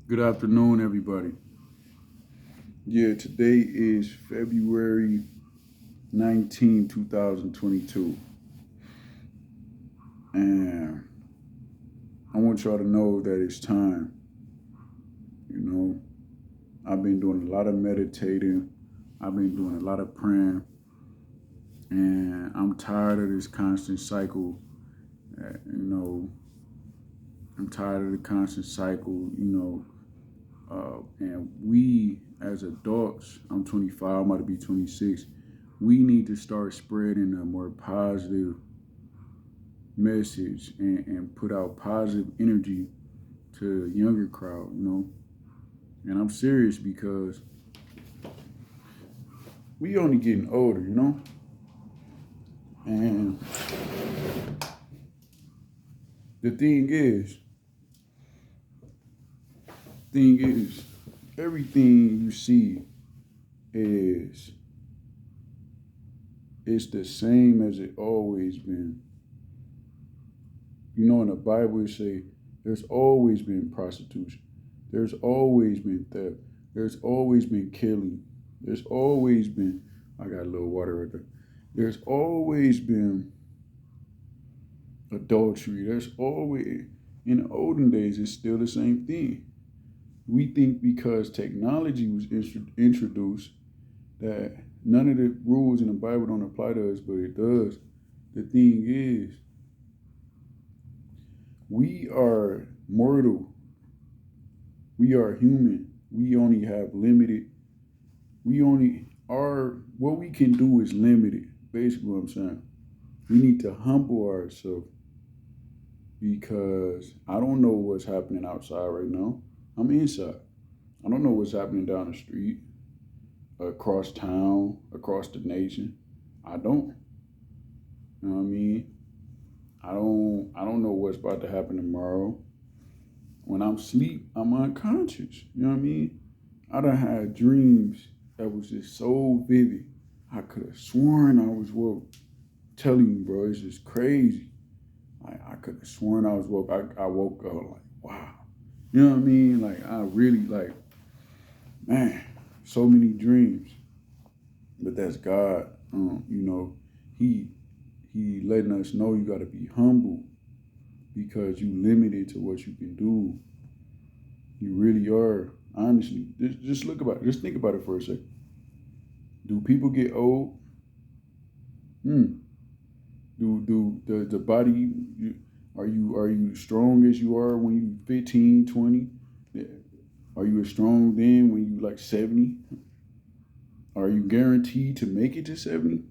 Good afternoon, everybody. Yeah, today is February 19, 2022. And I want y'all to know that it's time. You know, I've been doing a lot of meditating, I've been doing a lot of praying, and I'm tired of this constant cycle. You know, I'm tired of the constant cycle, and we as adults, I'm 25, I'm about to be 26, we need to start spreading a more positive message and put out positive energy to a younger crowd. And I'm serious because we only getting older. And the thing is, everything you see is it's the same as it always been. In the Bible it say there's always been prostitution. There's always been theft. There's always been killing. There's always been, I got a little water right there. There's always been adultery. There's always, in the olden days, it's still the same thing. We think because technology was introduced that none of the rules in the Bible don't apply to us, but it does. The thing is, we are mortal. We are human. We only have limited. What we can do is limited. Basically, what I'm saying. We need to humble ourselves because I don't know what's happening outside right now. I'm inside. I don't know what's happening down the street, across town, across the nation. I don't. You know what I mean? I don't know what's about to happen tomorrow. When I'm asleep, I'm unconscious. You know what I mean? I done had dreams that was just so vivid. I could have sworn I was woke. Telling you, bro, it's just crazy. I could have sworn I was woke. I woke up like, wow. You know what I mean? Like, I really, man, so many dreams. But that's God. He letting us know you got to be humble because you limited to what you can do. You really are. Honestly, just look about it. Just think about it for a second. Do people get old? Do the body? Are you strong as you are when you 15, 20? Are you as strong then when you like 70? Are you guaranteed to make it to 70?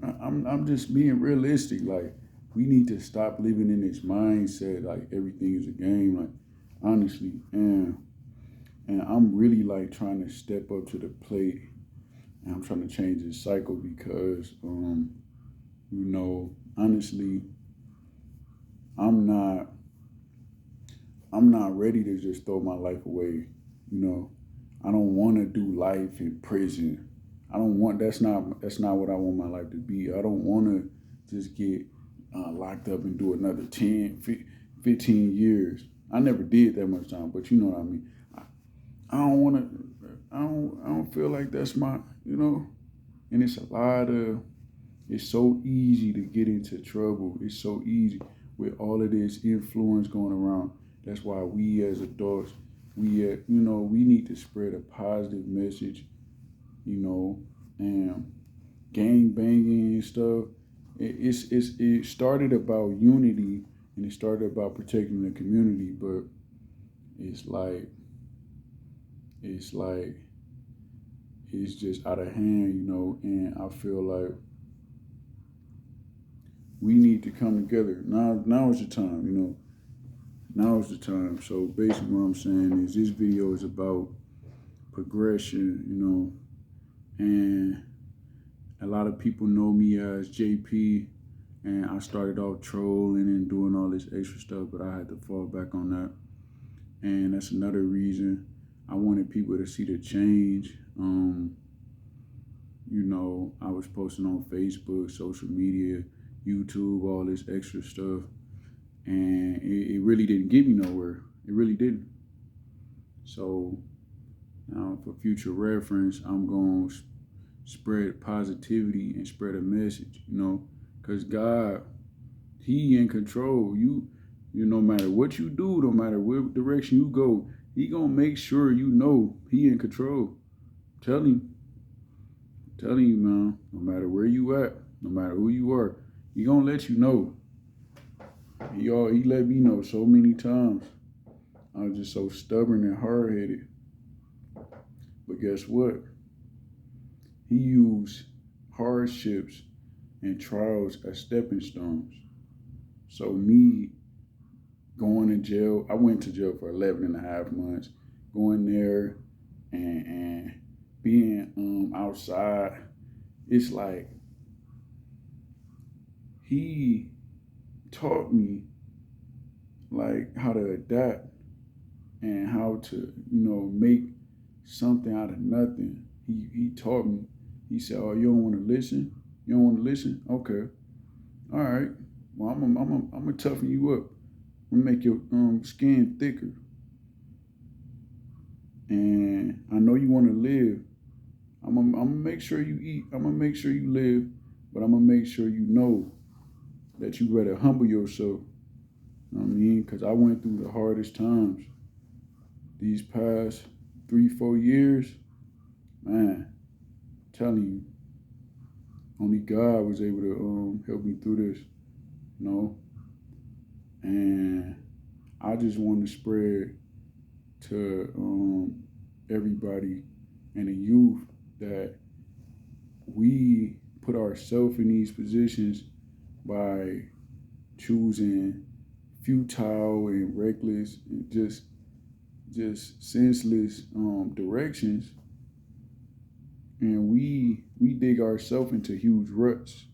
I'm just being realistic. Like, we need to stop living in this mindset like everything is a game. Like, honestly, and I'm really like trying to step up to the plate, and I'm trying to change this cycle because honestly, I'm not I'm not ready to just throw my life away. I don't want to do life in prison. I don't want that's not what I want my life to be. I don't want to just get locked up and do another 10, 15 years. I never did that much time, but you know what I mean. I don't want to. I don't feel like that's my. And it's so easy to get into trouble. It's so easy with all of this influence going around. That's why we as adults, we need to spread a positive message, and gang banging and stuff. It started about unity and it started about protecting the community, but it's like it's like it's just out of hand, and I feel like we need to come together. Now is the time. Now is the time. So basically what I'm saying is this video is about progression, and a lot of people know me as JP, and I started off trolling and doing all this extra stuff, but I had to fall back on that. And that's another reason I wanted people to see the change. I was posting on Facebook, social media, YouTube, all this extra stuff, and it really didn't get me nowhere. It really didn't. So now for future reference, I'm going to spread positivity and spread a message, because God, He in control. No matter what you do, no matter what direction you go, He gonna make sure He in control. Telling you, man, no matter where you at, no matter who you are, He gonna let you know. He let me know so many times. I was just so stubborn and hard-headed. But guess what? He used hardships and trials as stepping stones. So me going to jail, I went to jail for 11 and a half months, going there and being outside, it's like he taught me like how to adapt and how to, make something out of nothing. He taught me. He said, "Oh, you don't want to listen? You don't want to listen? Okay, all right. Well, I'm gonna toughen you up. I'm gonna make your skin thicker. And I know you want to live. I'm gonna make sure you eat. I'm gonna make sure you live, but I'm gonna make sure you know that you better humble yourself." You know what I mean? Because I went through the hardest times these past 3-4 years. Man, I'm telling you, only God was able to help me through this, And I just want to spread to everybody and the youth that we put ourselves in these positions by choosing futile and reckless and just senseless directions, and we dig ourselves into huge ruts,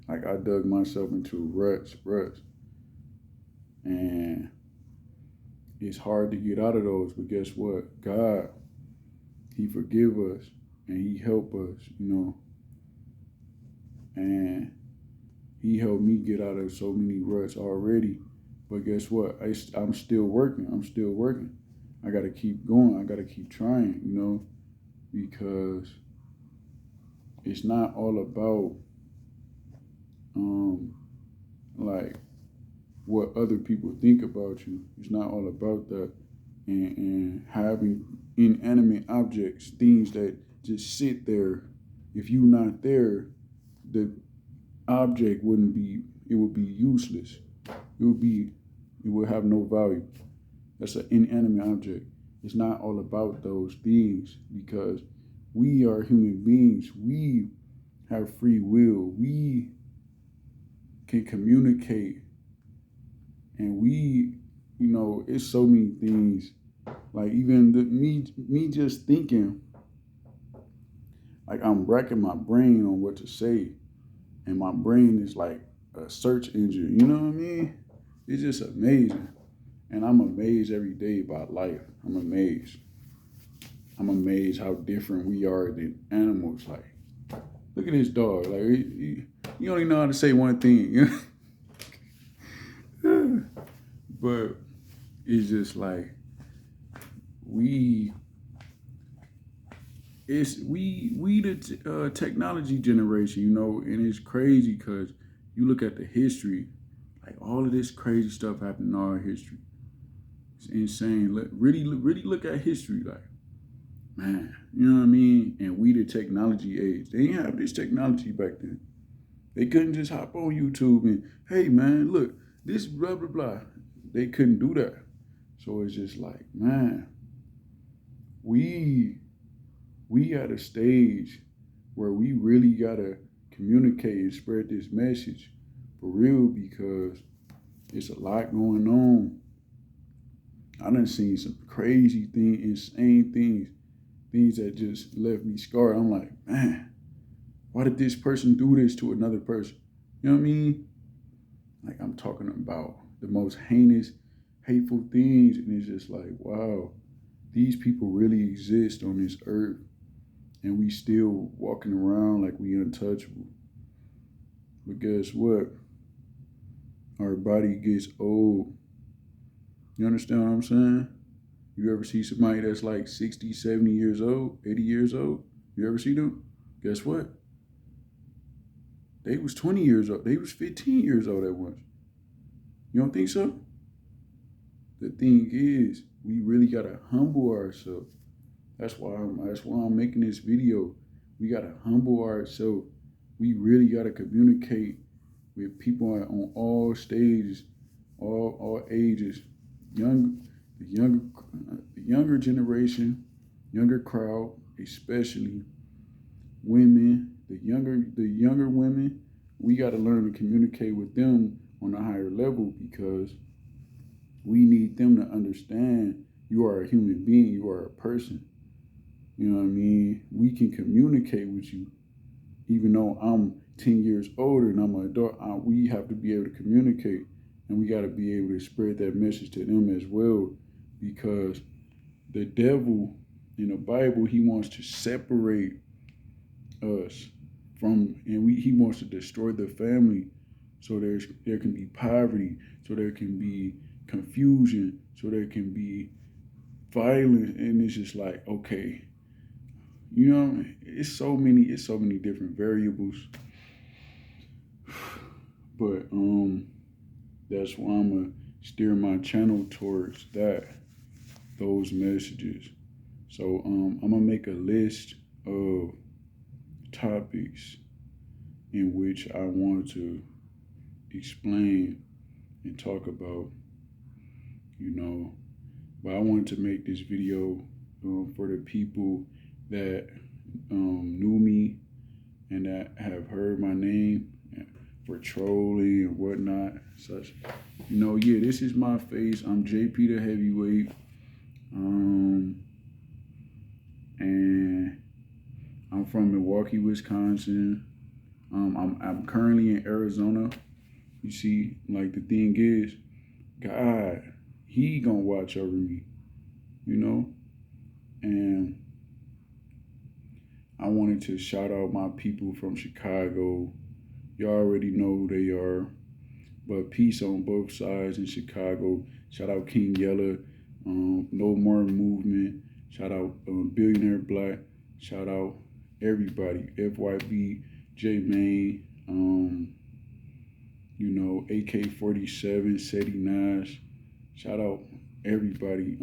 like I dug myself into ruts, and it's hard to get out of those. But guess what? God, He forgive us and He help us, and He helped me get out of so many ruts already. But guess what? I'm still working. I got to keep going. I got to keep trying, because it's not all about like what other people think about you. It's not all about that. And having inanimate objects, things that just sit there. If you're not there, the object would be useless. It would have no value. That's an inanimate object. It's not all about those things, because we are human beings. We have free will. We can communicate. And we, it's so many things. Like even me just thinking, like I'm racking my brain on what to say. And my brain is like a search engine. You know what I mean? It's just amazing. And I'm amazed every day about life. I'm amazed how different we are than animals. Like, look at this dog. Like, you don't even know how to say one thing. But it's just like we the technology generation, and it's crazy because you look at the history, like all of this crazy stuff happened in our history. It's insane. Really look at history, like, man, you know what I mean? And we the technology age. They didn't have this technology back then. They couldn't just hop on YouTube and, hey man, look, this blah blah blah. They couldn't do that. So it's just like, man, we at a stage where we really gotta communicate and spread this message for real, because it's a lot going on. I done seen some crazy things, insane things that just left me scarred. I'm like, man, why did this person do this to another person? You know what I mean? Like, I'm talking about the most heinous, hateful things, and it's just like, wow, these people really exist on this earth, and we still walking around like we untouchable. But guess what? Our body gets old, You understand what I'm saying? You ever see somebody that's like 60, 70 years old, 80 years old? You ever see them? Guess what? They was 20 years old. They was 15 years old at once. You don't think so? The thing is, we really gotta humble ourselves. That's why I'm making this video. We gotta humble ourselves. We really gotta communicate with people on all stages, all ages, young, the younger generation, younger crowd, especially women, the younger women. We gotta learn to communicate with them on a higher level because we need them to understand you are a human being, you are a person. You know what I mean? We can communicate with you, even though I'm 10 years older and I'm an adult. We have to be able to communicate, and we got to be able to spread that message to them as well, because the devil in the Bible, he wants to separate us he wants to destroy the family, so there can be poverty, so there can be confusion, so there can be violence, and it's just like, okay, it's so many different variables, but that's why I'm gonna steer my channel towards those messages. So I'm gonna make a list of topics in which I want to explain and talk about, but I wanted to make this video for the people that knew me and that have heard my name for trolling and whatnot. Such, yeah, this is my face. I'm JP the Heavyweight, and I'm from Milwaukee, Wisconsin. I'm currently in Arizona. You see, like, the thing is, God, he gonna watch over me, and I wanted to shout out my people from Chicago. You already know who they are, but peace on both sides in Chicago. Shout out King Yella, No More Movement. Shout out Billionaire Black. Shout out everybody. FYB, J Main, AK-47, Seti Nash. Shout out everybody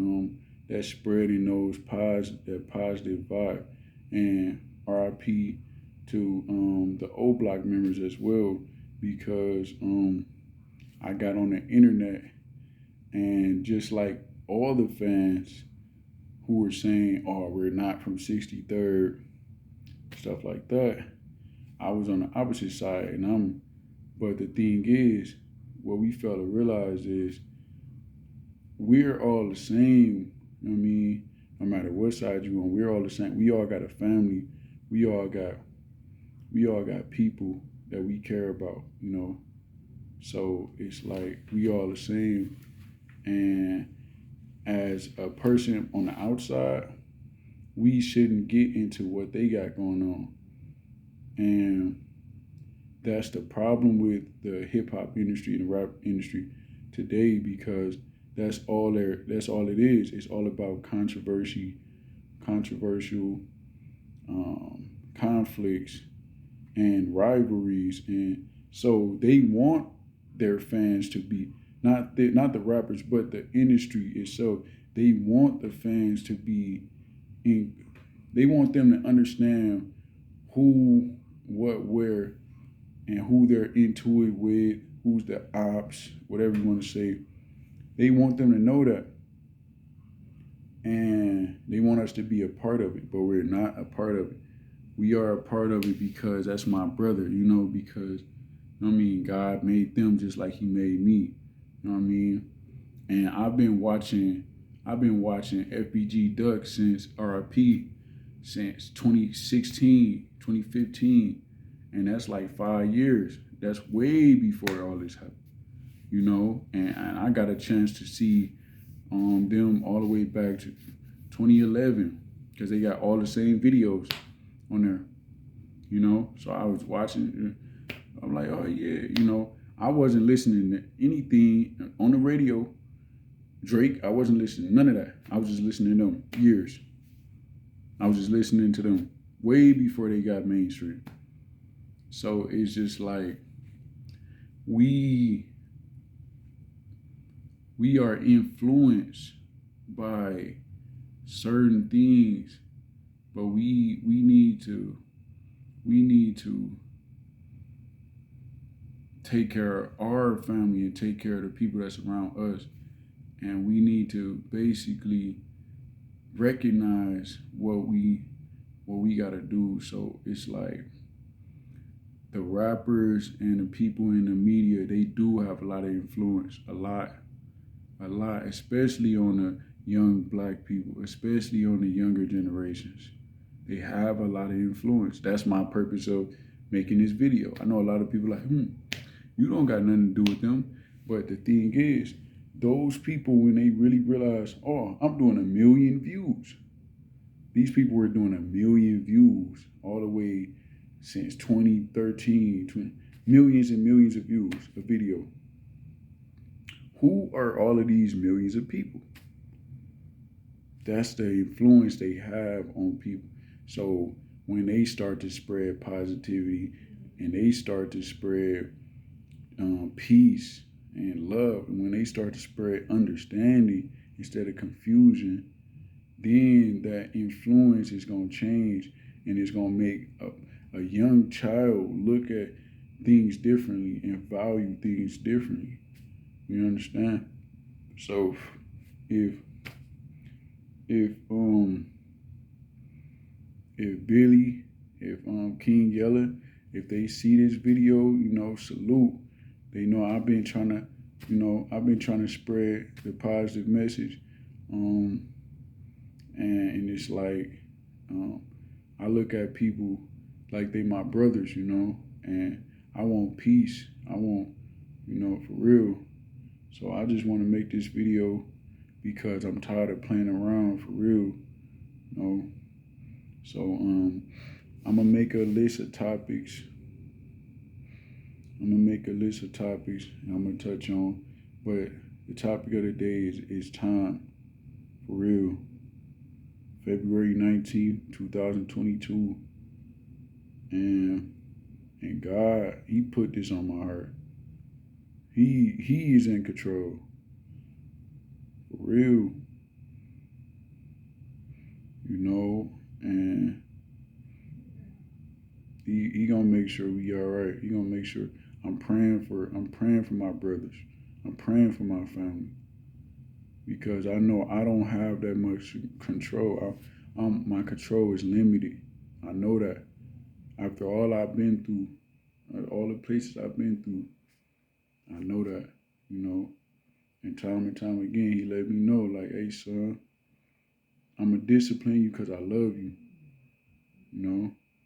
that's spreading that positive vibe. And RIP to the O Block members as well, because I got on the internet, and just like all the fans who were saying, oh, we're not from 63rd, stuff like that, I was on the opposite side, but the thing is, what we fail to realize is we're all the same. I mean, no matter what side you're on, we're all the same. We all got a family. We all got people that we care about, So it's like we all the same. And as a person on the outside, we shouldn't get into what they got going on. And that's the problem with the hip hop industry and the rap industry today, because that's all it is. It's all about controversial conflicts and rivalries, and so they want their fans to be not the rappers, but the industry itself. They want the fans to be they want them to understand who, what, where, and who they're into it with, who's the ops, whatever you want to say. They want them to know that. And they want us to be a part of it, but we're not a part of it. We are a part of it because that's my brother, because, God made them just like he made me, And I've been watching FBG Duck since RIP, since 2016, 2015. And that's like 5 years. That's way before all this happened, And I got a chance to see them all the way back to 2011, because they got all the same videos on there, So I was watching. I'm like, oh yeah, I wasn't listening to anything on the radio Drake, I wasn't listening, none of that. I was just listening to them years. I was just listening to them way before they got mainstream. So it's just like we are influenced by certain things, but we need to take care of our family and take care of the people that's around us, and we need to basically recognize what we got to do. So it's like the rappers and the people in the media, they do have a lot of influence, a lot, especially on the young black people, especially on the younger generations. They have a lot of influence. That's my purpose of making this video. I know a lot of people like, you don't got nothing to do with them. But the thing is, those people, when they really realize, oh, I'm doing 1 million views. These people were doing 1 million views all the way since 2013, millions and millions of views, a video. Who are all of these millions of people? That's the influence they have on people. So when they start to spread positivity and they start to spread peace and love, and when they start to spread understanding instead of confusion, then that influence is going to change, and it's going to make a young child look at things differently and value things differently. You understand? So if Billy, if King Yeller, if they see this video, salute. They know I've been trying to spread the positive message. And it's like, I look at people like they my brothers, and I want peace. I want, for real. So I just want to make this video because I'm tired of playing around, for real. So I'm gonna make a list of topics. And I'm gonna touch on, but the topic of the day is time, for real. February 19th, 2022. And God, He put this on my heart. He is in control. For real. And he gonna make sure we all right. He gonna make sure I'm praying for my brothers. I'm praying for my family. Because I know I don't have that much control. My control is limited. I know that. After all I've been through, all the places I've been through, I know that, And time again, He let me know, like, hey, son, I'm going to discipline you because I love you,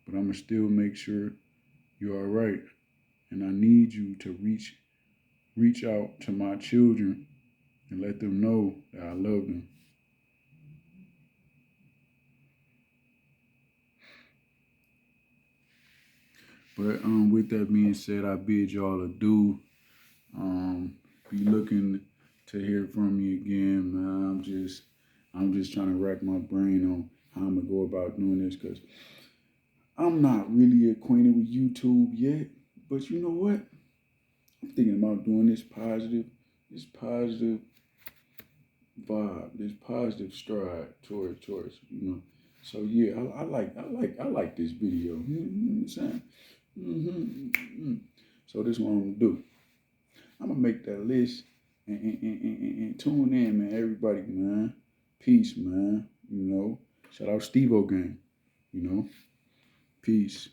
But I'm going to still make sure you're all right. And I need you to reach out to my children and let them know that I love them. But with that being said, I bid y'all adieu. Be looking to hear from me again, man. I'm just trying to rack my brain on how I'm gonna go about doing this, because I'm not really acquainted with YouTube yet. But you know what? I'm thinking about doing this positive vibe, this positive stride towards, So yeah, I like this video. You know what I'm saying? So this is what I'm gonna do. I'm gonna make that list and tune in, man. Everybody, man. Peace, man. Shout out Steve-O gang. Peace.